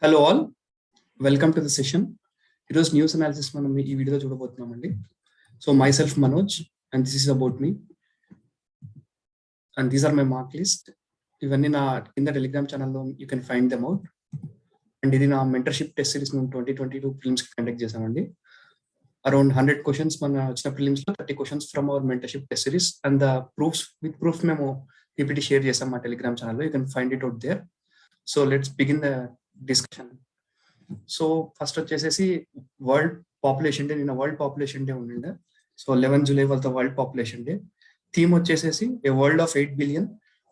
Hello all, welcome to the session. It was news analysis మనం ఈ వీడియోలో చూడబోతున్నామండి. So myself Manoj and this is about me and these are my mark list. ఇవన్నీ నా కింద Telegram ఛానల్లో you can find them out. And ఇది నా mentorship test series మేము 2022 ప్రిలిమ్స్ కండక్ట్ చేసామండి. Around 100 questions మన వచ్చిన ప్రిలిమ్స్ లో 30 questions from our mentorship test series and the proofs మేము PPT షేర్ చేసాం మా టెలిగ్రామ్ ఛానల్లో. You can find it out there. So let's begin the discussion. So first వచ్చేసేసి వరల్డ్ పాపులేషన్ డే, నిన్న world population day ఉండిండే. So 11 July was the world population day. Theme వచ్చేసేసి a world of 8 billion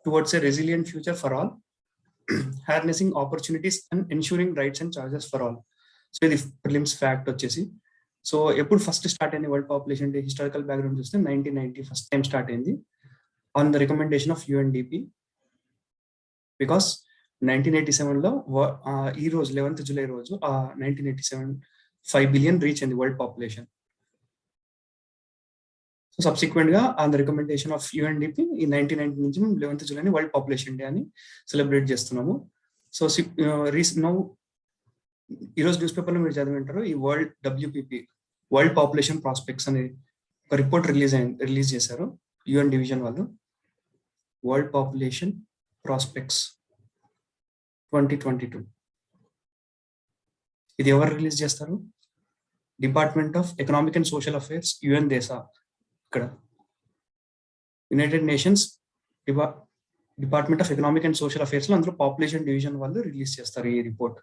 towards a resilient future for all, harnessing opportunities and ensuring rights and charges for all. So ఇది prelims fact వచ్చేసి. So ఎప్పుడు first start అయింది world population day? Historical background చూస్తే 1990 first time start అయింది on the recommendation of UNDP. Because 1987 లో ఈ రోజు 11th July రోజు 1987 5 బిలియన్ రీచ్ అయింది వరల్డ్ పాపులేషన్. సో సబ్సిక్వెంట్ గా on the recommendation of UNDP ఈ 1990 నుంచి మేము 11th జూలైని వరల్డ్ పాపులేషన్ డే అని సెలబ్రేట్ చేస్తున్నాము. సో నౌ ఈరోజు న్యూస్ పేపర్లో మీరు చదివింటారు, ఈ world WPP world population prospects అనే ఒక రిపోర్ట్ రిలీజ్ చేశారు UN డివిజన్ వాళ్ళు. వరల్డ్ పాపులేషన్ ప్రాస్పెక్ట్స్ 2022 ఇది ఎవరు రిలీజ్ చేస్తారు? Department of economic and social affairs, UN దేశ. ఇక్కడ United nations department of economic and social affairs లో అందులో పాపులేషన్ డివిజన్ వాళ్ళు రిలీజ్ చేస్తారు ఈ రిపోర్ట్,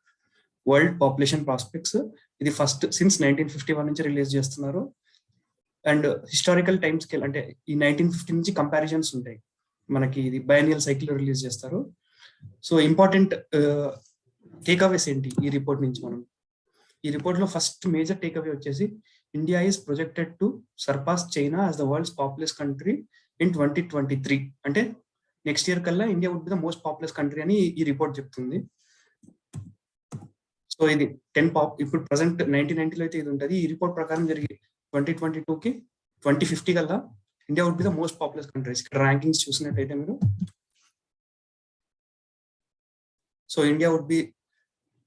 వరల్డ్ పాపులేషన్ ప్రాస్పెక్ట్స్. ఇది ఫస్ట్ సిన్స్ 1951 నుంచి రిలీజ్ చేస్తున్నారు. అండ్ హిస్టారికల్ టైమ్ స్కేల్ అంటే ఈ 1950 నుంచి కంపారిజన్స్ ఉంటాయి మనకి. ఇది బైనియల్ సైకిల్ రిలీజ్ చేస్తారు. సో ఇంపార్టెంట్ టేక్అవేస్ ఏంటి ఈ రిపోర్ట్ నుంచి? మనం ఈ రిపోర్ట్ లో ఫస్ట్ మేజర్ టేక్అవే వచ్చేసి India is projected to surpass China as the world's populous country in 2023. అంటే నెక్స్ట్ ఇయర్ కల్లా India would be the most populous country అని ఈ రిపోర్ట్ చెప్తుంది. సో ఇది ఇప్పుడు ప్రజెంట్ 1990లో అయితే ఇది ఉంటుంది. ఈ రిపోర్ట్ ప్రకారం జరిగి 2022కి 2050 కల్లా India would be the most populous countries. ఇక్కడ ర్యాంకింగ్స్ చూసినట్టయితే మీరు, so India would be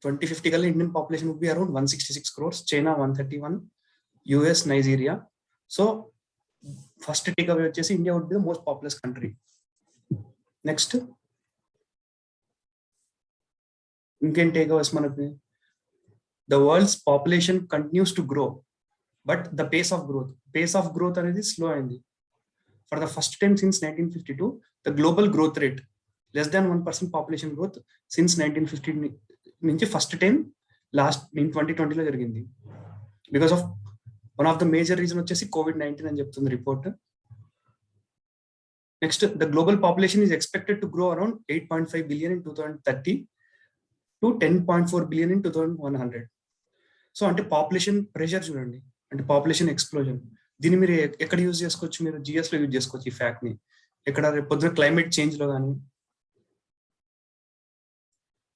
2050 kala Indian population would be around 166 crores, China 131, US, Nigeria. So first takeaway vachesi India would be the most populous country. Next inken takeaways manaku, the world's population continues to grow but the pace of growth anedi slow ayindi. For the first time since 1952 the global growth rate less than 1% population growth since 1950 నుంచి first time last 2020లో జరిగింది. Because of one of the major reason వచ్చేసి COVID-19 అని చెప్తుంది report. Next the global population is expected to grow around 8.5 billion in 2030 to 10.4 billion in 2100. So అంటే population pressure చూడండి, అంటే population explosion. దీన్ని మీరు ఎక్కడ యూజ్ చేసుకోవచ్చు? మీరు GS లో యూజ్ చేసుకోవచ్చు ఈ ఫ్యాక్ట్ ని. ఎక్కడ రేపు పొద్దున క్లైమేట్ చేంజ్ లో కానీ,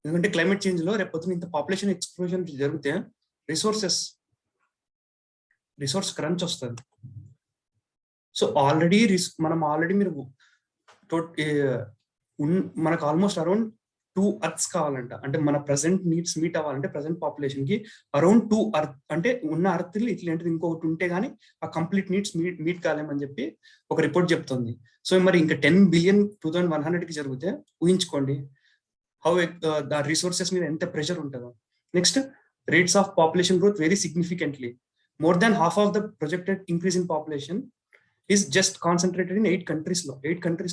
ఎందుకంటే క్లైమేట్ చేంజ్ లో రేపు పొద్దున ఇంత పాపులేషన్ ఎక్స్ప్లోజన్ జరిగితే రిసోర్స్ క్రంచ్ వస్తుంది. సో ఆల్రెడీ మీరు మనకు ఆల్మోస్ట్ అరౌండ్ 2 Earths కావాలంట. అంటే మన ప్రజెంట్ నీడ్స్ మీట్ అవ్వాలంటే ప్రజెంట్ పాపులేషన్ కి అరౌండ్ 2 Earth, అంటే ఉన్న అర్త్ ఇట్లాంటిది ఇంకొకటి ఉంటే గానీ ఆ కంప్లీట్ నీడ్స్ మీట్ కాలేమని చెప్పి ఒక రిపోర్ట్ చెప్తుంది. సో మరి ఇంకా 10 బిలియన్ 2100 కి జరిగితే ఊహించుకోండి how the resources మీద ఎంత ప్రెషర్ ఉంటుందో. Next rates of population growth very significantly. More than half of the projected increase in population is just concentrated in 8 countries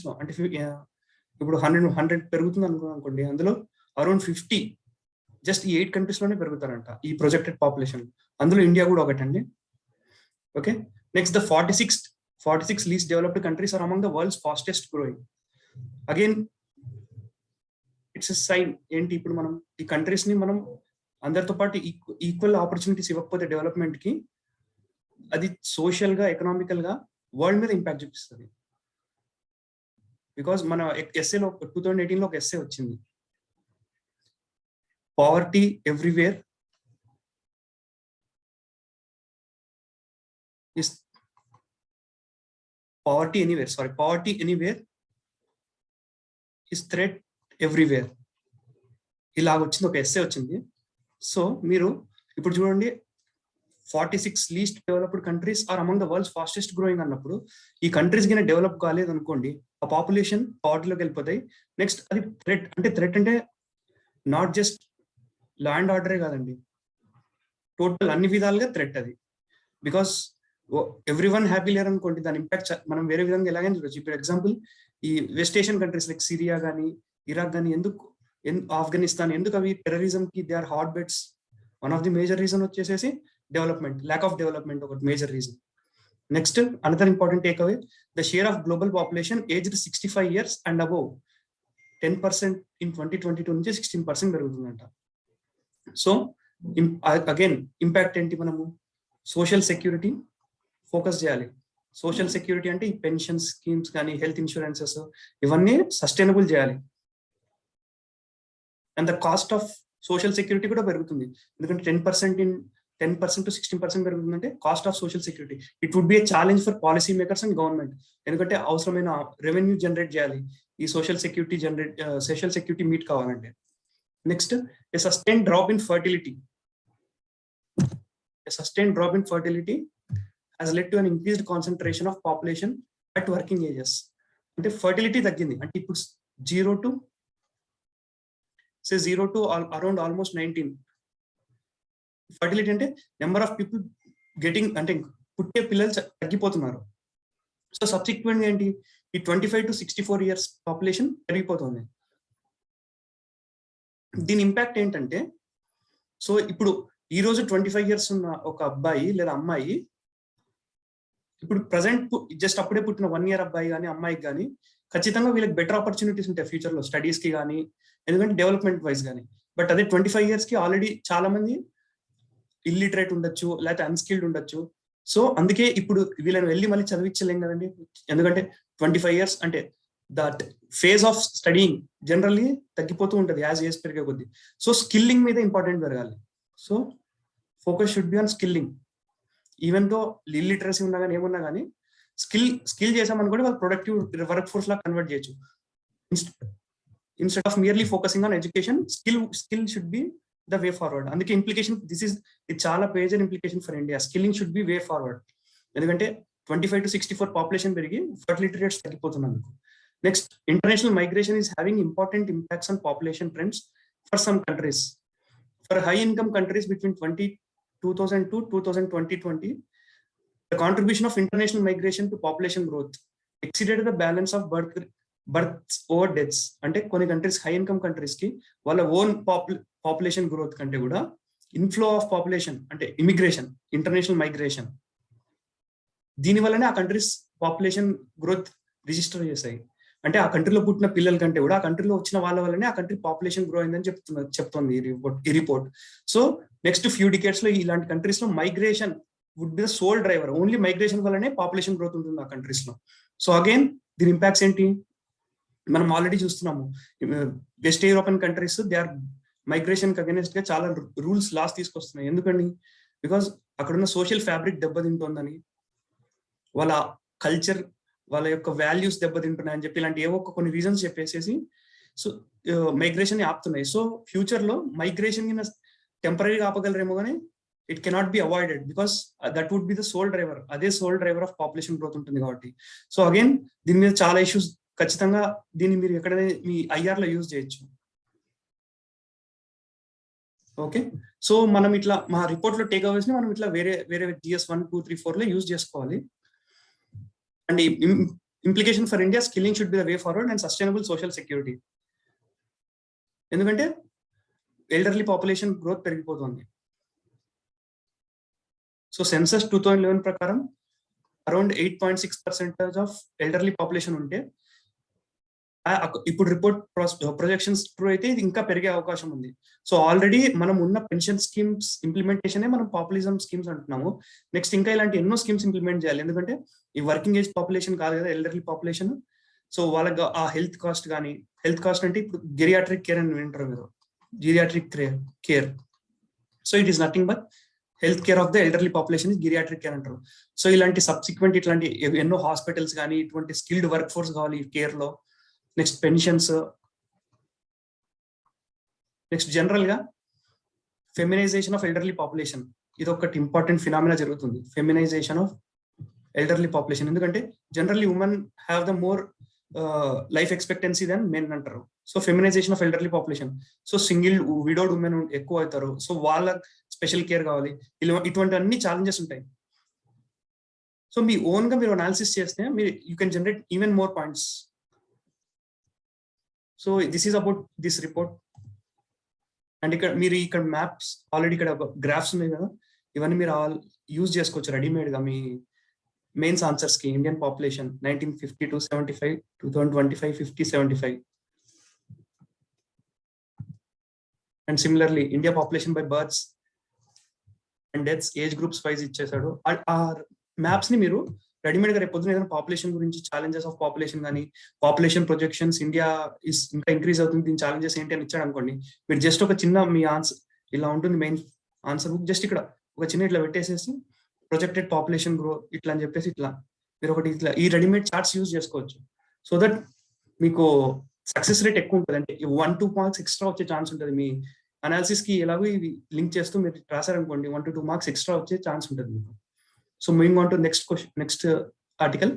లో. అంటే ఇప్పుడు 100 పెరుగుతుంది అనుకోండి, అందులో అరౌండ్ 50 జస్ట్ ఈ 8 కంట్రీస్ లోనే పెరుగుతారంట ఈ ప్రొజెక్టెడ్ పాపులేషన్. అందులో ఇండియా కూడా ఒకటండి. Okay, next the 46 least developed countries are among the world's fastest growing. Again it's sign ఏంటి? ఇప్పుడు మనం ఈ కంట్రీస్ ని మనం అందరితో పాటు ఈక్వల్ ఆపర్చునిటీస్ ఇవ్వకపోతే డెవలప్మెంట్ కి, అది సోషల్ గా ఎకనామికల్ గా వరల్డ్ మీద ఇంపాక్ట్ చూపిస్తుంది. బికాస్ మన ఎస్ఏలో 2018లో ఒక ఎస్ఏ వచ్చింది, poverty everywhere is poverty anywhere is threat everywhere. ఇలాగ వచ్చింది, ఒక ఎస్సే వచ్చింది. సో మీరు ఇప్పుడు చూడండి 46 least developed countries are among the world's fastest growing అన్నప్పుడు ఈ కంట్రీస్ కింద డెవలప్ కాలేదు అనుకోండి, ఆ పాపులేషన్ పావర్టీలోకి వెళ్ళిపోతాయి. నెక్స్ట్ అది థ్రెట్ అంటే నాట్ జస్ట్ ల్యాండ్ ఆర్డరే కాదండి, టోటల్ అన్ని విధాలుగా థ్రెట్ అది. బికాస్ ఎవ్రీ వన్ హ్యాపీ లేరు అనుకోండి, దాని ఇంపాక్ట్ మనం వేరే విధంగా ఎలాగైనా చూడొచ్చు. ఇప్పుడు ఎగ్జాంపుల్ ఈ west Asian countries like Syria కానీ ఇరాక్ కానీ ఆఫ్ఘనిస్తాన్ ఎందుకు అవి టెర్రరిజం కి they or hot beds? One of the major reason వచ్చేసేసి డెవలప్మెంట్, ల్యాక్ ఆఫ్ డెవలప్మెంట్ ఒక major reason. Next another important take away, the share of global population aged 65 years and above 10% in 2022 నుంచి 16% పెరుగుతుందంట. So again impact ఏంటి? మనము social security focus చేయాలి. Social security అంటే ఈ pension schemes కానీ health insurances ఇవన్నీ sustainable చేయాలి. And the cost of social security కూడా పెరుగుతుంది, ఎందుకంటే 10% to 16% పెరుగుతుందంటే cost of social security. It would be a challenge for policy makers and government, ఎందుకంటే అవసరమైన రెవెన్యూ జనరేట్ చేయాలి ఈ సోషల్ సెక్యూరిటీ మీట్ కావాలంటే. Next a sustain drop in fertility. A sustained drop in fertility has led to an increased concentration of population at working ages. అంటే fertility తగ్గింది, అంటే ఇప్పుడు 0 to around almost 19. Fertility అంటే number of people getting, అంటే పుట్టే పిల్లలు తగ్గిపోతున్నారు. So subsequent ఏంటి, ఈ 25 to 64 years పాపులేషన్ పెరిగిపోతుంది. దీని ఇంపాక్ట్ ఏంటంటే, సో ఇప్పుడు ఈ రోజు 25 years ఉన్న ఒక అబ్బాయి లేదా అమ్మాయి ఇప్పుడు ప్రజెంట్ జస్ట్ అప్పుడే పుట్టిన 1 year అబ్బాయి కానీ అమ్మాయికి కానీ ఖచ్చితంగా వీళ్ళకి బెటర్ ఆపర్చునిటీస్ ఉంటాయి ఫ్యూచర్ లో స్టడీస్ కి కానీ, ఎందుకంటే డెవలప్మెంట్ వైజ్ కానీ. బట్ అదే 25 years కి ఆల్రెడీ చాలా మంది ఇల్లిటరేట్ ఉండొచ్చు, లేకపోతే అన్స్కిల్డ్ ఉండొచ్చు. సో అందుకే ఇప్పుడు వీళ్ళని వెళ్ళి మళ్ళీ చదివించలేం కదండి, ఎందుకంటే 25 years అంటే that phase of studying generally తగ్గిపోతూ ఉంటుంది యాజ్ ఏజ్ పెరిగే కొద్దీ. సో స్కిల్లింగ్ మీద ఇంపార్టెంట్ పెరగాలి. So focus should be on skilling. Even తో లిటరసీ ఉన్నా కానీ ఏమున్నా కానీ స్కిల్ చేసామనుకోండి వాళ్ళు ప్రొడక్టివ్ వర్క్ ఫోర్స్ లా కన్వర్ట్ చేయొచ్చు. Instead of merely focusing on education, skill should be the way forward. అందుకే ఇంప్లికేషన్ ఇది చాలా major implication for India. Skilling should be way forward, ఎందుకంటే 25 to 64 పాపులేషన్ పెరిగి ఫర్టిలిటీ రేట్స్ తగ్గిపోతున్నందుకు. Next international migration is having important impacts on population trends for some countries. For high income countries between 2002 2020, the contribution of international migration to population growth exceeded the balance of births over deaths. అంటే కొన్ని countries high income countries కి వాళ్ళ own population growth కంటే కూడా inflow of population అంటే immigration, international migration, దీని వల్లనే ఆ కంట్రీస్ పాపులేషన్ గ్రోత్ రిజిస్టర్ చేశాయి. అంటే ఆ కంట్రీలో పుట్టిన పిల్లల కంటే కూడా ఆ కంట్రీలో వచ్చిన వాళ్ళ వల్లనే ఆ కంట్రీ పాపులేషన్ గ్రో అయిందని చెప్తుంది ఈ report. So next few decades లో ఇలాంటి కంట్రీస్ లో migration would be the sole driver. Only migration వల్లనే పాపులేషన్ గ్రోత్ ఉంటుంది ఆ కంట్రీస్ లో. సో అగైన్ దీని ఇంపాక్ట్స్ ఏంటి మనం ఆల్రెడీ చూస్తున్నాము. West European countries they are migration కి అగైనెస్ట్ గా చాలా రూల్స్ లాస్ తీసుకొస్తున్నాయి. ఎందుకని? బికాస్ అక్కడున్న సోషల్ ఫ్యాబ్రిక్ దెబ్బతింటుందని, వాళ్ళ కల్చర్ వాళ్ళ యొక్క వాల్యూస్ దెబ్బతింటున్నాయని చెప్పి ఇలాంటి ఏవో కొన్ని రీజన్స్ చెప్పేసేసి సో మైగ్రేషన్ ఆపుతున్నాయి. సో ఫ్యూచర్ లో మైగ్రేషన్ టెంపరీగా ఆపగలరేమో కానీ it cannot be avoided because that would be the sole driver. అదే sole driver of population growth ఉంటుంది కాబట్టి. సో అగైన్ దీని మీద చాలా ఇష్యూస్, ఖచ్చితంగా దీన్ని మీరు ఎక్కడైనా మీ ఐఆర్ లో యూజ్ చేయొచ్చు. ఓకే, సో మనం ఇట్లా మా రిపోర్ట్ లో టేక్ అవేస్ ని మనం ఇట్లా వేరే వేరే GS 1, 2, 3, 4 లో యూజ్ చేసుకోవాలి. And implication for India, skilling should be the way forward and sustainable social security. ఎందుకంటే ఎల్డర్లీ పాపులేషన్ గ్రోత్ పెరిగిపోతుంది. సో సెన్సస్ 2011 ప్రకారం అరౌండ్ 8.6% ఆఫ్ ఎల్డర్లీ పాపులేషన్ ఉంటే ఇప్పుడు రిపోర్ట్ ప్రొజెక్షన్స్ ట్రూ అయితే ఇది ఇంకా పెరిగే అవకాశం ఉంది. సో ఆల్రెడీ మనం ఉన్న పెన్షన్ స్కీమ్స్ ఇంప్లిమెంటేషన్ మనం పాపులిజం స్కీమ్స్ అంటున్నాము. నెక్స్ట్ ఇంకా ఇలాంటి ఎన్నో స్కీమ్స్ ఇంప్లిమెంట్ చేయాలి, ఎందుకంటే ఈ వర్కింగ్ ఏజ్ పాపులేషన్ కాదు కదా ఎల్డర్లీ పాపులేషన్. సో వాళ్ళకి ఆ హెల్త్ కాస్ట్ కానీ, హెల్త్ కాస్ట్ అంటే ఇప్పుడు గెరియాట్రిక్ కేర్ అని వింటారు మీరు, geriatric care. So it is nothing but health care of the elderly population is geriatric care అంటారు. సో ఇలాంటి సబ్సిక్వెంట్ ఇట్లాంటి ఎన్నో హాస్పిటల్స్ కానీ ఇటువంటి స్కిల్డ్ వర్క్ ఫోర్స్ కావాలి కేర్ లో. Next pensions. నెక్స్ట్ జనరల్ గా ఫెమినైజేషన్ ఆఫ్ ఎల్డర్లీ పాపులేషన్, ఇది ఒకటి ఇంపార్టెంట్ ఫినామినా జరుగుతుంది, ఫెమినైజేషన్ ఆఫ్ ఎల్డర్లీ పాపులేషన్. ఎందుకంటే generally women have the more life expectancy then men అంటారు. So feminization of elderly population, so single widowed women ఎక్కువ అవుతారు, so వాళ్ళ special care కావాలి, ఇటువంటి అన్ని ఛాలెంజెస్ ఉంటాయి. సో మీ ఓన్ గా మీరు అనాలిసిస్ చేస్తే మీరు you can generate even more points. So this is about this report. And ఇక్కడ మ్యాప్స్ ఆల్రెడీ ఇక్కడ గ్రాఫ్స్ ఉన్నాయి కదా, ఇవన్నీ మీరు యూజ్ చేసుకోవచ్చు రెడీమేడ్ గా మీ మెయిన్స్ ఆన్సర్స్ కి. Indian population 1950 to 75, 2025 50 75, and similarly India population by births and deaths age groups wise ఇచ్చేసాడు. ఆ మ్యాప్స్ ని మీరు రెడీమేడ్ గా రేపు పొద్దున ఏదైనా పాపులేషన్ గురించి ఛాలెంజెస్ ఆఫ్ పాపులేషన్ కానీ పాపులేషన్ ప్రొజెక్షన్స్ ఇండియా ఇంకా ఇంక్రీజ్ అవుతుంది, దీని ఛాలెంజెస్ ఏంటి అని ఇచ్చాడు అనుకోండి, మీరు జస్ట్ ఒక చిన్న మీ ఆన్సర్ ఇలా ఉంటుంది, మెయిన్ ఆన్సర్ బుక్ జస్ట్ ఇక్కడ ఒక చిన్న ఇట్లా పెట్టేసేసి ప్రొజెక్టెడ్ పాపులేషన్ గ్రో ఇట్లా అని చెప్పేసి ఇట్లా మీరు ఒకటి ఇట్లా ఈ రెడీమేడ్ చార్ట్స్ యూజ్ చేసుకోవచ్చు. సో దట్ మీకు సక్సెస్ రేట్ ఎక్కువ ఉంటుంది, అంటే 1-2 మార్క్స్ ఎక్స్ట్రా వచ్చే ఛాన్స్ ఉంటుంది. మీ అనాలిసిస్ కి ఎలాగో ఇవి లింక్ చేస్తూ మీరు రాశారనుకోండి 1-2 మార్క్స్ ఎక్స్ట్రా వచ్చే ఛాన్స్ ఉంటుంది మీకు. So moving on to next question, next article.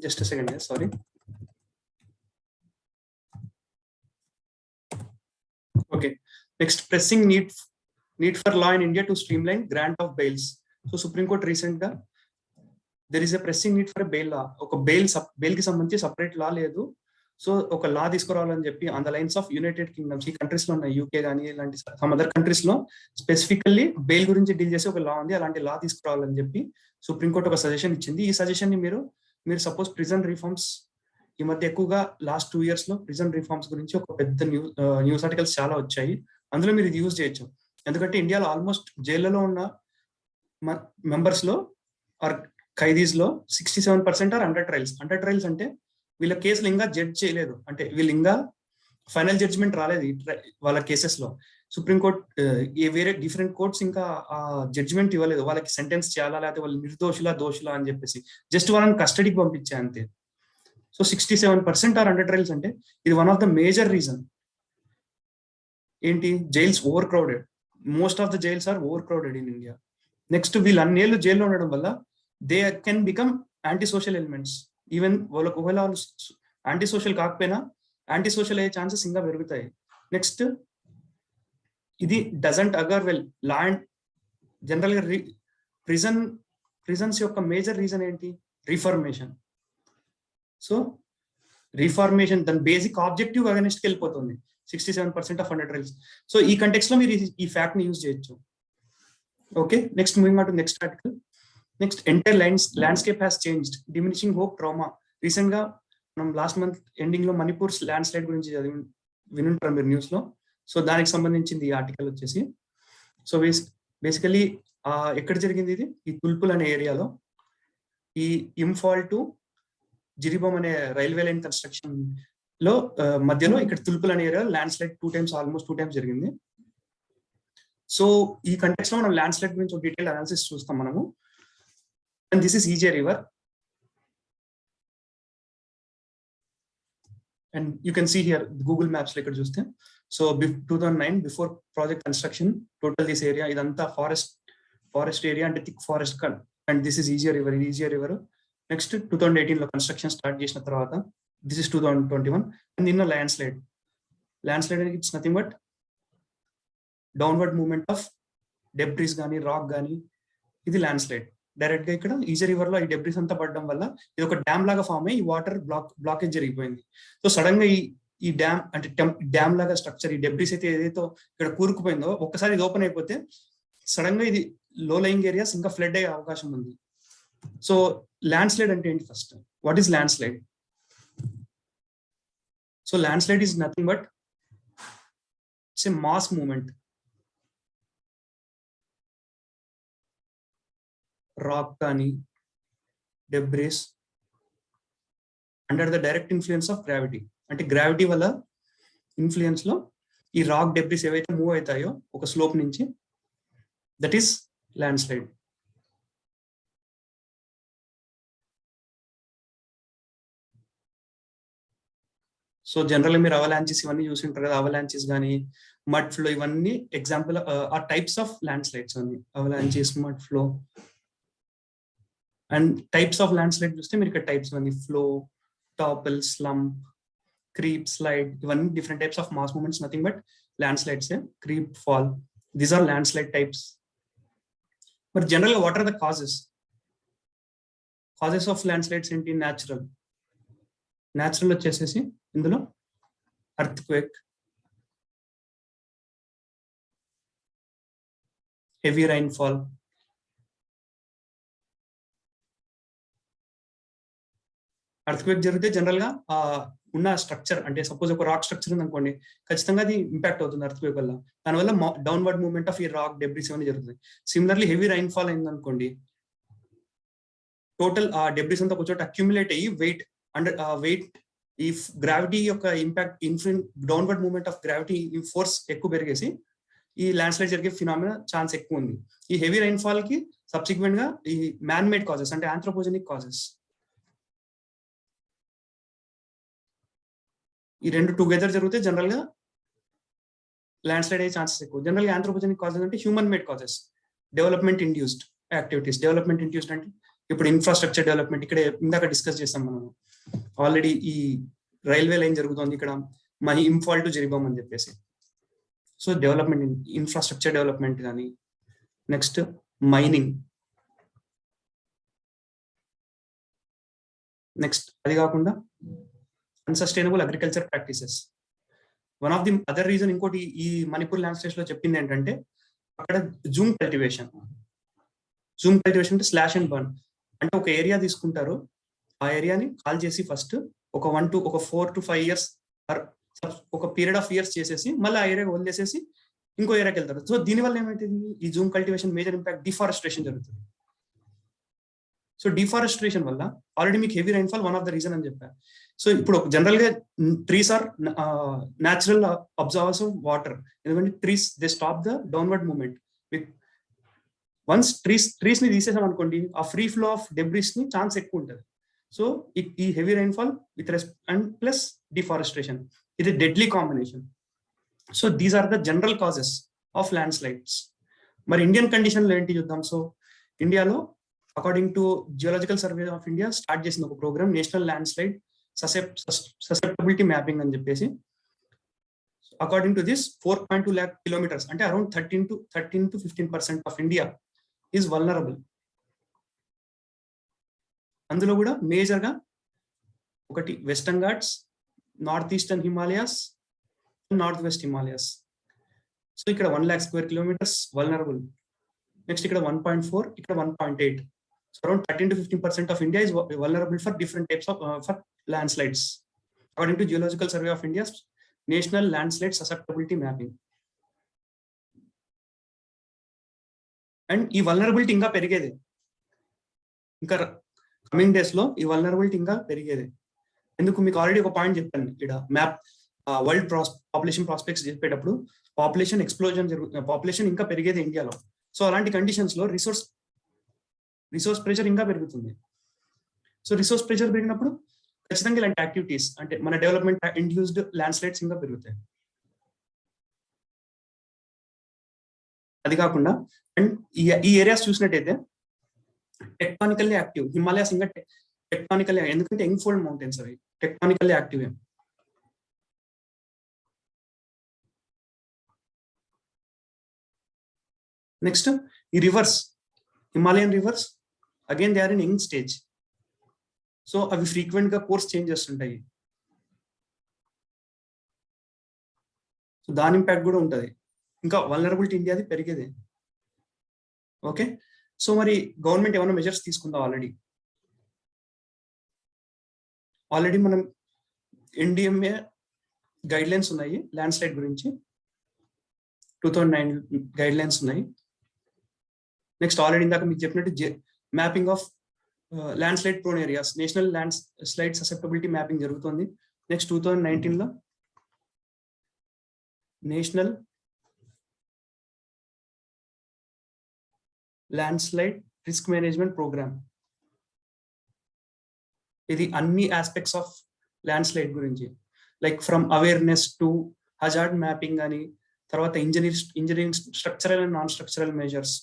Just a second, yes, sorry. Okay, next, pressing need for law in India to streamline grant of bails. So Supreme Court recent ga there is a pressing need for a bail law. ఒక bail కి సంబంధించి separate law లేదు, so ఒక లా తీసుకురావాలని చెప్పి on the lines of United kingdoms, ఈ countries లో ఉన్నాయి, యూకే కానీ ఇలాంటి సమ్ అదర్ కంట్రీస్ లో స్పెసిఫికల్లీ బెయిల్ గురించి డీల్ చేసే ఒక లా ఉంది, అలాంటి లా తీసుకురావాలని చెప్పి సుప్రీంకోర్టు ఒక సజెషన్ ఇచ్చింది. ఈ సజెషన్ ని మీరు సపోజ్ ప్రిజన్ రిఫార్మ్స్, ఈ మధ్య ఎక్కువగా లాస్ట్ 2 years లో ప్రిజన్ రిఫార్మ్స్ గురించి ఒక పెద్ద న్యూస్ ఆర్టికల్స్ చాలా వచ్చాయి, అందులో మీరు ఇది యూజ్ చేయొచ్చు. ఎందుకంటే ఇండియాలో ఆల్మోస్ట్ జైళ్లలో ఉన్న మెంబర్స్ లో ఆర్ ఖైదీస్ లో 67% are under trials. Under trials అంటే వీళ్ళ కేసులు ఇంకా జడ్జ్ చేయలేదు, అంటే వీళ్ళు ఇంకా ఫైనల్ జడ్జ్మెంట్ రాలేదు వాళ్ళ కేసెస్ లో. సుప్రీంకోర్టు వేరే డిఫరెంట్ కోర్ట్స్ ఇంకా ఆ జడ్జ్మెంట్ ఇవ్వలేదు, వాళ్ళకి సెంటెన్స్ చేయాలా లేకపోతే వాళ్ళు నిర్దోషులా దోషులా అని చెప్పేసి జస్ట్ వాళ్ళని కస్టడీకి పంపించే అంతే. సో 67% ఆర్ అండర్ ట్రయల్స్ అంటే ఇది one of the major reason. ఏంటి, jails overcrowded, most of the jails are overcrowded in India. Next వీళ్ళు అన్నేళ్ళు జైల్లో ఉండడం వల్ల they can become antisocial elements. Even వాళ్ళకు ఒకవేళ వాళ్ళు యాంటీ సోషల్ కాకపోయినా యాంటీ సోషల్ అయ్యే ఛాన్సెస్ ఇంకా పెరుగుతాయి. నెక్స్ట్ ఇది డజంట్ అగర్ వెల్ లా అండ్ జనరల్ గా ప్రిజన్స్ యొక్క మేజర్ రీజన్ ఏంటి, రిఫార్మేషన్. సో రిఫార్మేషన్ దాని బేసిక్ ఆబ్జెక్టివ్ అగెనిస్ట్ కి వెళ్ళిపోతుంది 67% ఆఫ్ అండర్ ట్రయల్స్. సో ఈ కంటెక్స్ట్ లో మీరు ఈ ఫ్యాక్ట్ ని యూజ్ చేయొచ్చు. Okay, next moving on to next article. Next, entire landscape has changed, diminishing hope trauma. Recent గా మనం లాస్ట్ మంత్ ఎండింగ్ లో మణిపూర్ ల్యాండ్ స్లైడ్ గురించి వినుంటారు మీరు న్యూస్ లో. సో దానికి సంబంధించింది ఈ ఆర్టికల్ వచ్చేసి. సో బేసికలీ ఎక్కడ జరిగింది ఇది, ఈ తుల్పుల్ అనే ఏరియాలో, ఈ ఇంఫాల్ టు జిరిబోమ్ అనే రైల్వే లైన్ కన్స్ట్రక్షన్ లో మధ్యలో ఇక్కడ తుల్పుల్ అనే area land slide almost 2 times జరిగింది. సో ఈ కంటెక్స్ట్ లో మనం ల్యాండ్ స్లైడ్ గురించి ఒక డీటెయిల్ అనాలిసిస్ చూస్తాం మనము. And this is EJ river, and you can see here Google Maps like చూస్తే. So 2009 before project construction, total this area idantha forest area and thick forest cut, and this is EJ river. Next 2018 లో construction start చేసిన తర్వాత this is 2021, and in a landslide it's nothing but downward movement of debris గానీ rock గానీ, ఇది ల్యాండ్స్లైడ్. Direct గా ఇక్కడ easy river లో ఈ డెబ్రిస్ అంతా పడడం వల్ల ఇది ఒక డ్యామ్ లాగా ఫామ్ అయ్యి ఈ వాటర్ బ్లాకేజ్ జరిగిపోయింది. సో సడన్ గా ఈ డ్యామ్ అంటే డ్యామ్ లాగా స్ట్రక్చర్, ఈ డెబ్రిస్ అయితే ఏదైతే ఇక్కడ కూరుకుపోయిందో ఒక్కసారి ఇది ఓపెన్ అయిపోతే సడన్ గా ఇది లో లయింగ్ ఏరియాస్ ఇంకా ఫ్లడ్ అయ్యే అవకాశం ఉంది. సో ల్యాండ్ స్లైడ్ అంటే ఏంటి, first what is landslide? So landslide is nothing but it's a mass movement. Rock కానీ debris under the direct influence of gravity, అంటే గ్రావిటీ వల్ల ఇన్ఫ్లుయెన్స్ లో ఈ రాక్ డెబ్రిస్ ఏవైతే మూవ్ అవుతాయో ఒక స్లోప్ నుంచి, that is landslide. So general మీరు అవలాంచెస్ ఇవన్నీ చూసి ఉంటారు కదా, అవలాంచెస్ కానీ మడ్ ఫ్లో ఇవన్నీ ఎగ్జాంపుల్ ఆ టైప్స్ ఆఫ్ ల్యాండ్ స్లైడ్స్ అన్ని avalanches mud flow. And types of landslide చూస్తే మీరు ఇక్కడ టైప్స్ అన్ని flow, topple, slump, creep, slide, ఇవన్నీ different types of mass movements, nothing but landslides. Creep, fall, these are landslide types. But generally what are the causes of landslides in natural వచ్చేసేసి ఇందులో earthquake, heavy rainfall, earthquake జరిగితే general గా ఉన్న structure అంటే suppose ఒక rock structure ఉంది అనుకోండి, ఖచ్చితంగా అది ఇంపాక్ట్ అవుతుంది ఎర్త్క్వేక్ వల్ల. దానివల్ల డౌన్వర్డ్ మూవ్మెంట్ ఆఫ్ ఈ రాక్ డెబ్రిస్ అనేది జరుగుతుంది. సిమిలర్లీ హెవీ రైన్ ఫాల్ అయింది అనుకోండి, టోటల్ ఆ డెబ్రిస్ అంతా ఒక చోట అక్యుములేట్ అయ్యి వెయిట్ ఈ గ్రావిటీ యొక్క impact downward movement of gravity force ఎక్కువ పెరిగేసి ఈ ల్యాండ్ స్లైడ్ జరిగే ఫినామినా ఛాన్స్ ఎక్కువ ఉంది. ఈ హెవీ రైన్ ఫాల్ కి సబ్సిక్వెంట్ గా ఈ మ్యాన్ మేడ్ కాజెస్ అంటే ఆంథ్రోపోజెనిక్ కాజెస్, ఈ రెండు టుగెదర్ జరిగితే జనరల్ గా ల్యాండ్ స్లైడ్ అయ్యే ఛాన్సెస్ ఎక్కువ. జనరల్ గా ఆంథ్రోపోజెనిక్ కాజెస్ అంటే human made causes, development induced activities. Development induced అంటే ఇప్పుడు ఇన్ఫ్రాస్ట్రక్చర్ డెవలప్మెంట్, ఇక్కడ ఇందాక డిస్కస్ చేస్తాం మనం ఆల్రెడీ, ఈ రైల్వే లైన్ జరుగుతుంది ఇక్కడ మన ఇంఫాల్ టు జిరిబామ్ అని చెప్పేసి. సో డెవలప్మెంట్, ఇన్ఫ్రాస్ట్రక్చర్ డెవలప్మెంట్ కానీ, నెక్స్ట్ మైనింగ్, నెక్స్ట్ అది కాకుండా unsustainable agriculture practices. One of the other reason ఇంకోటి ఈ మణిపూర్ ల్యాండ్ స్లైడ్స్ లో చెప్పింది ఏంటంటే అక్కడ జూమ్ కల్టివేషన్ అంటే స్లాష్ అండ్ బర్న్. అంటే ఒక ఏరియా తీసుకుంటారు, ఆ ఏరియాని కాల్ చేసి ఫస్ట్ ఒక 4 to 5 years ఒక పీరియడ్ ఆఫ్ ఇయర్స్ చేసేసి మళ్ళీ ఆ ఏరియా వదిలేసేసి ఇంకో ఏరియాకి వెళ్తారు. సో దీనివల్ల ఏమైతుంది, ఈ jhum cultivation major impact deforestation జరుగుతుంది. సో డిఫారెస్ట్రేషన్ వల్ల ఆల్రెడీ మీకు heavy rainfall one of the reason అని చెప్పారు. సో ఇప్పుడు జనరల్ గా trees are natural absorbers of water, ఎందుకంటే trees they stop the downward movement. Once trees ని తీసేసాం అనుకోండి, ఆ ఫ్రీ ఫ్లో ఆఫ్ డెబ్రిస్ ని ఛాన్స్ ఎక్కువ ఉంటుంది. సో ఈ heavy rainfall with and plus deforestation, ఇది deadly combination. So these are the general causes of landslides. మరి ఇండియన్ కండిషన్ లో ఏంటి చూద్దాం. సో ఇండియాలో according to geological survey of India start చేసిన ఒక programme national landslide susceptibility mapping అని చెప్పేసి. According to this 4.2 lakh kilometers అంటే around 13 to 15% of India is vulnerable. అందులో కూడా మేజర్ గా ఒకటి Western Ghats, north eastern Himalayas, north west Himalayas. So ఇక్కడ 1 lakh square kilometers vulnerable. Next ఇక్కడ 1.4, ఇక్కడ 1.8. So around 13 to 15% of India is vulnerable for different types of for landslides, according to Geological Survey of India's National Landslide Susceptibility Mapping. And ఈ vulnerability ఇంకా పెరిగేది, ఇంకా coming days లో ఈ vulnerability ఇంకా పెరిగేది. ఎందుకు మీకు ఆల్రెడీ ఒక పాయింట్ చెప్పాను ఇక్కడ, మ్యాప్ వరల్డ్ పాపులేషన్ ప్రాస్పెక్ట్స్ చెప్పేటప్పుడు పాపులేషన్ ఎక్స్ప్లోజన్ జరుగుతుంది, పాపులేషన్ ఇంకా పెరిగేది ఇండియాలో. సో అలాంటి కండిషన్స్ లో రిసోర్స్ ప్రెషర్ ఇంకా పెరుగుతుంది. సో రిసోర్స్ ప్రెషర్ పెరిగినప్పుడు ఖచ్చితంగా ఇలాంటి యాక్టివిటీస్ అంటే మన డెవలప్మెంట్ ఇండ్యూస్డ్ ల్యాండ్ స్లైడ్స్ ఇంకా పెరుగుతాయి. అది కాకుండా అండ్ ఈ ఏరియాస్ చూసినట్టయితే టెక్టానికల్లీ యాక్టివ్, హిమాలయాస్ ఇంకా టెక్టానికల్లీ, ఎందుకంటే యంగ్ ఫోల్డ్ మౌంటైన్స్ అవి టెక్టానికల్లీ యాక్టివ్. నెక్స్ట్ ఈ rivers, Himalayan rivers again they are in young stage. So అవి ఫ్రీక్వెంట్ గా కోర్స్ చేంజ్ చేస్తుంటాయి. సో దాని ఇంపాక్ట్ కూడా ఉంటుంది. ఇంకా వల్నరబిలిటీ ఇండియాది పెరిగేది. ఓకే, సో మరి గవర్నమెంట్ ఏమైనా మెజర్స్ తీసుకుందా? ఆల్రెడీ మనం ఎన్డిఎంఏ గైడ్ లైన్స్ ఉన్నాయి ల్యాండ్ స్లైడ్ గురించి, 2009 గైడ్ లైన్స్ ఉన్నాయి. నెక్స్ట్ ఆల్రెడీ ఇందాక మీకు చెప్పినట్టు mapping of landslide prone areas, national landslide susceptibility mapping జరుగుతుంది. నెక్స్ట్ 2019 లో national landslide risk management programme, ఇది అన్ని ఆస్పెక్ట్స్ ఆఫ్ ల్యాండ్ స్లైడ్ గురించి. Like from awareness to hazard mapping అని, తర్వాత engineering structural and non structural measures,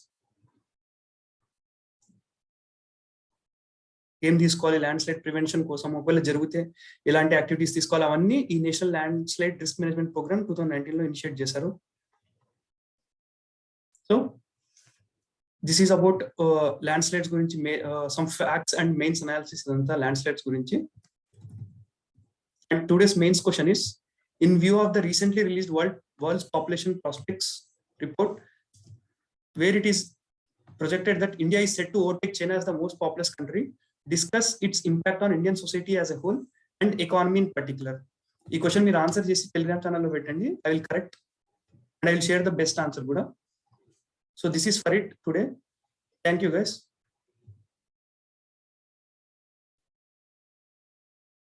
ఏం తీసుకోవాలి land slide prevention కోసం, ఒకవేళ జరిగితే ఎలాంటి యాక్టివిటీస్ తీసుకోవాలి, అవన్నీ ఈ national landslide risk management programme 2019 లో ఇనిషియేట్ చేశారు. So this is about landslides గురించి, some facts and mains analysis ఇదంతా ల్యాండ్ స్లైడ్స్ గురించి. And today's mains question is, in view of the recently released world's population prospects report, where it is projected that India is set to overtake China as the most populous country, discuss its impact on Indian society as a whole and economy in particular. ఈ question మీరు answer చేసి Telegram ఛానల్లో పెట్టండి. I will correct and I will share the best answer కూడా. So this is for it today. Thank you guys.